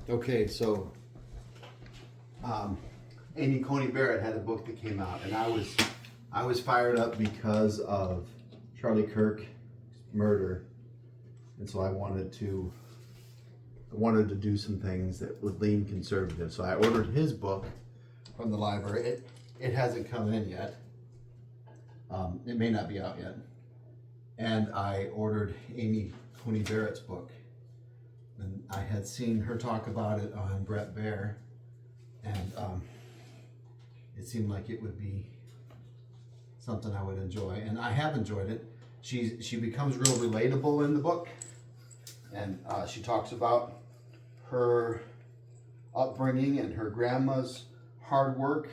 Okay, so Amy Coney Barrett had a book that came out, and I was fired up because of Charlie Kirk's murder, and so I wanted to do some things that would lean conservative. So I ordered his book from the library. It hasn't come in yet. It may not be out yet. And I ordered Amy Coney Barrett's book. And I had seen her talk about it on Brett Baer, and it seemed like it would be something I would enjoy, and I have enjoyed it. She becomes real relatable in the book, and she talks about her upbringing and her grandma's hard work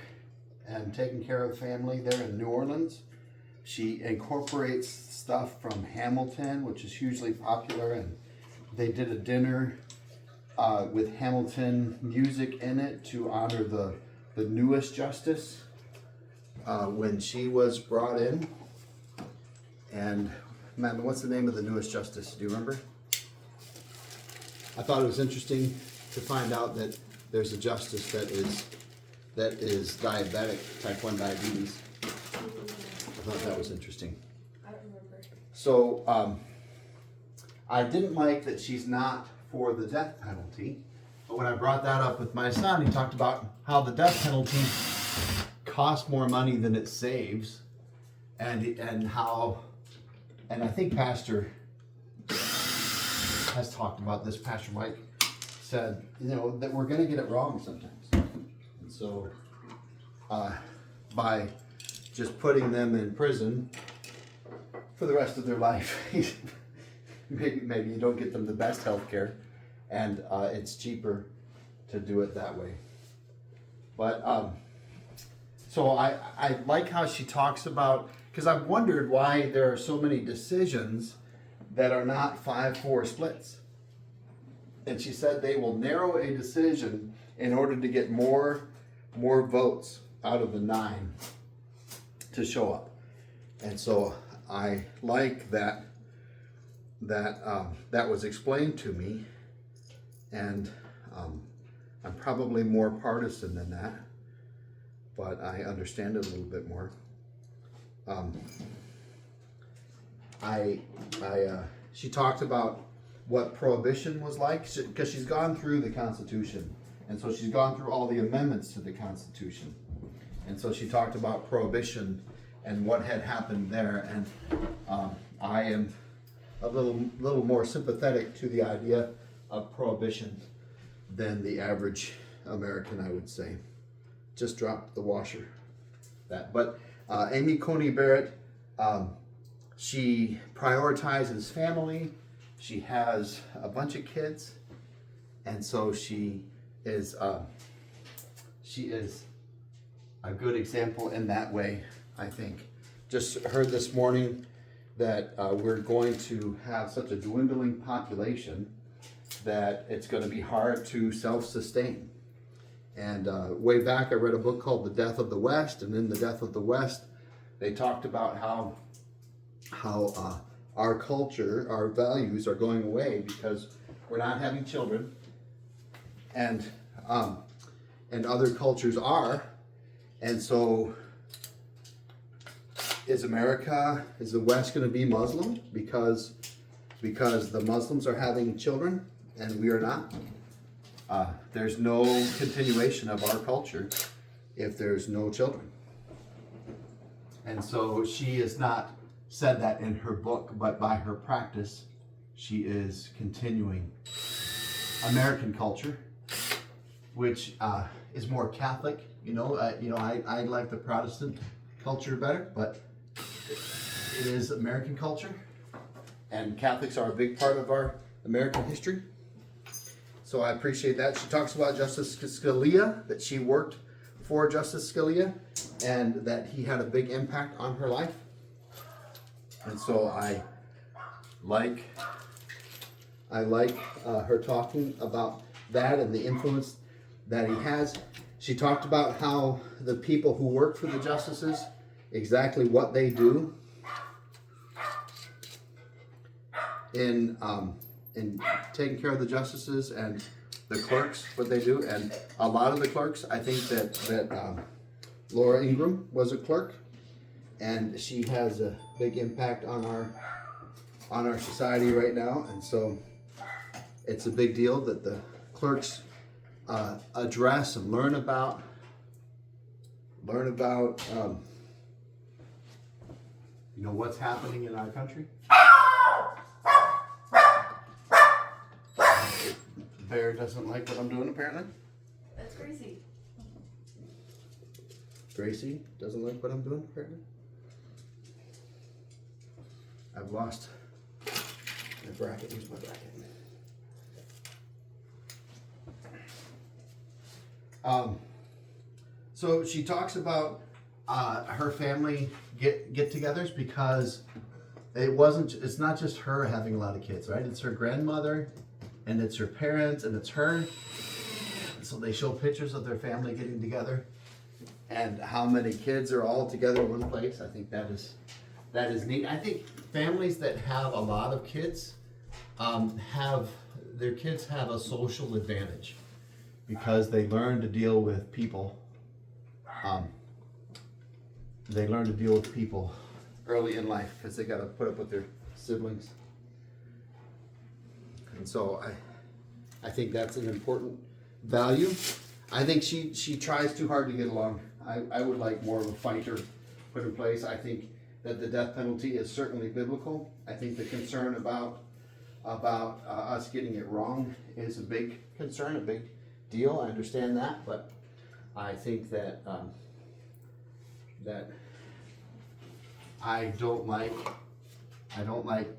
and taking care of the family there in New Orleans. She incorporates stuff from Hamilton, which is hugely popular, and they did a dinner with Hamilton music in it to honor the newest justice when she was brought in. And man, what's the name of the newest justice? Do you remember? I thought it was interesting to find out that there's a justice that is diabetic, type 1 diabetes. I thought that was interesting. I don't remember. So I didn't like that she's not for the death penalty, but when I brought that up with my son, he talked about how the death penalty costs more money than it saves, and how, and I think Pastor has talked about this. Pastor Mike said, that we're going to get it wrong sometimes, and so by just putting them in prison for the rest of their life, maybe you don't get them the best health care, and it's cheaper to do it that way. But so I like how she talks about, because I've wondered why there are so many decisions that are not 5-4 splits. And she said they will narrow a decision in order to get more votes out of the 9 to show up. And so I like that was explained to me, and I'm probably more partisan than that, but I understand it a little bit more. She talked about what prohibition was like, because she's gone through the Constitution, and so she's gone through all the amendments to the Constitution, and so she talked about prohibition and what had happened there, and I am a little more sympathetic to the idea of prohibition than the average American, I would say. Just dropped the washer. But Amy Coney Barrett, she prioritizes family. She has a bunch of kids, and so she is a good example in that way, I think. Just heard this morning that we're going to have such a dwindling population that it's going to be hard to self-sustain. And way back, I read a book called The Death of the West, and in The Death of the West, they talked about how our culture, our values are going away because we're not having children, and other cultures are, and so is the West going to be Muslim because the Muslims are having children and we are not? There's no continuation of our culture if there's no children. And so she has not said that in her book, but by her practice, she is continuing American culture, which is more Catholic. I like the Protestant culture better, but it is American culture, and Catholics are a big part of our American history. So I appreciate that. She talks about Justice Scalia, that she worked for Justice Scalia, and that he had a big impact on her life. And so I like her talking about that and the influence that he has. She talked about how the people who work for the justices, exactly what they do in taking care of the justices and the clerks, what they do, and a lot of the clerks, I think that Laura Ingram was a clerk, and she has a big impact on our society right now, and so it's a big deal that the clerks address and learn about what's happening in our country. Bear doesn't like what I'm doing, apparently. That's Gracie. Gracie doesn't like what I'm doing, apparently. I've lost my bracket. Where's my bracket? So she talks about her family get-togethers because it's not just her having a lot of kids, right? It's her grandmother, and it's her parents, and it's her. So they show pictures of their family getting together, and how many kids are all together in one place. I think that is neat. I think families that have a lot of kids have a social advantage because they learn to deal with people. They learn to deal with people early in life because they got to put up with their siblings. And so I think that's an important value. I think she tries too hard to get along. I would like more of a fighter put in place. I think that the death penalty is certainly biblical. I think the concern about us getting it wrong is a big concern, a big deal. I understand that, but I think that that I don't like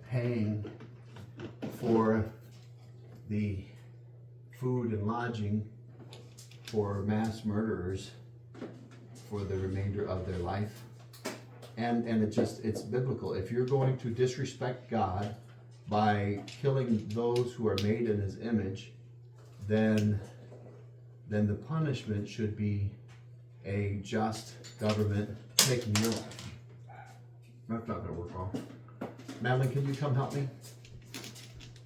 paying for the food and lodging for mass murderers for the remainder of their life. And it's biblical. If you're going to disrespect God by killing those who are made in his image, then the punishment should be a just government taking your life. That's not gonna work all. Madeline, can you come help me?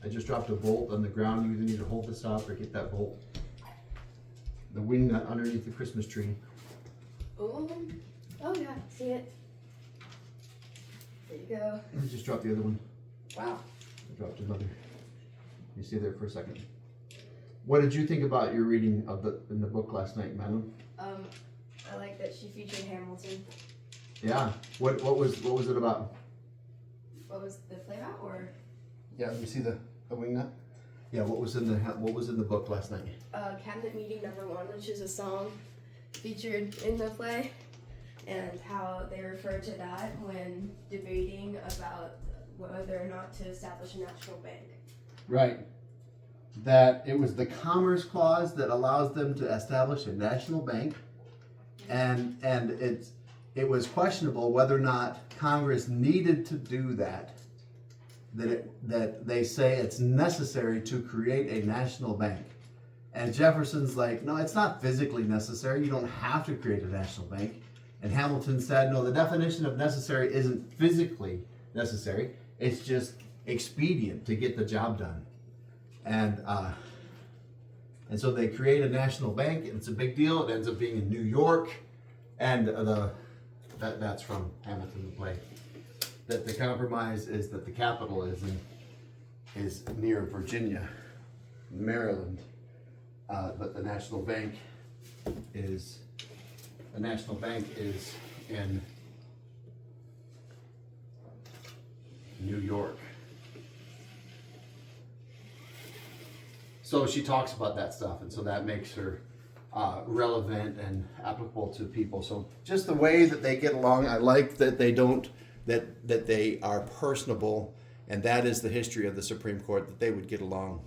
I just dropped a bolt on the ground. You either need to hold this up or get that bolt. The wing nut underneath the Christmas tree. Oh yeah, see it. There you go. I just dropped the other one. Wow. I dropped another. You stay there for a second. What did you think about your reading in the book last night, Madeline? I like that she featured Hamilton. Yeah. What was it about? What was the play about, or? Yeah. You see the wing nut? Yeah. What was in the book last night? Cabinet Meeting Number 1, which is a song featured in the play, and how they refer to that when debating about whether or not to establish a national bank. Right. That it was the Commerce Clause that allows them to establish a national bank, and it was questionable whether or not Congress needed to do that. That they say it's necessary to create a national bank. And Jefferson's like, no, it's not physically necessary. You don't have to create a national bank. And Hamilton said, no, the definition of necessary isn't physically necessary. It's just expedient to get the job done. And so they create a national bank, and it's a big deal. It ends up being in New York, and that's from Hamilton, the play. That the compromise is that the capital is near Virginia, Maryland. But the national bank is in New York. So she talks about that stuff, and so that makes her relevant and applicable to people. So just the way that they get along, I like that they are personable, and that is the history of the Supreme Court, that they would get along.